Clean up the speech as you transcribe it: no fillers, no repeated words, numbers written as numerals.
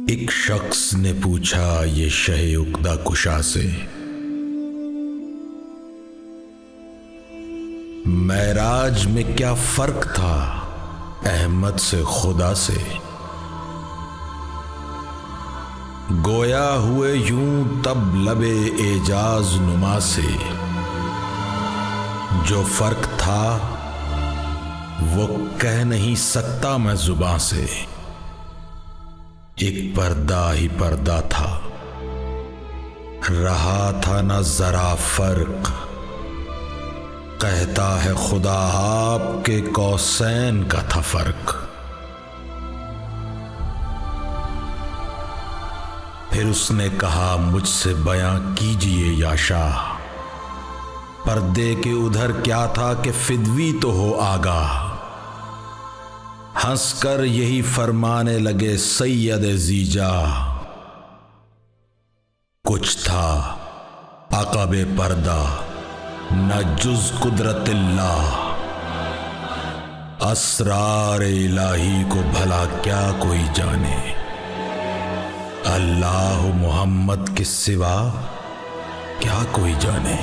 एक शख्स ने पूछा ये शहे उक्दा कुशा से, मेराज में क्या फर्क था अहमद से खुदा से। गोया हुए यूं तब लबे एजाज नुमा से, जो फर्क था वो कह नहीं सकता मैं जुबां से। एक पर्दा ही पर्दा था, रहा था न जरा फर्क। कहता है खुदा आपके कौसैन का था फर्क। फिर उसने कहा मुझसे बयां कीजिए या शाह, पर्दे के उधर क्या था कि फिदवी तो हो आगाह। हंसकर यही फरमाने लगे सैयद जीजा, कुछ था अक़बे पर्दा न जुज़ कुदरतिल्लाह। असरार इलाही को भला क्या कोई जाने, अल्लाह मोहम्मद के सिवा क्या कोई जाने।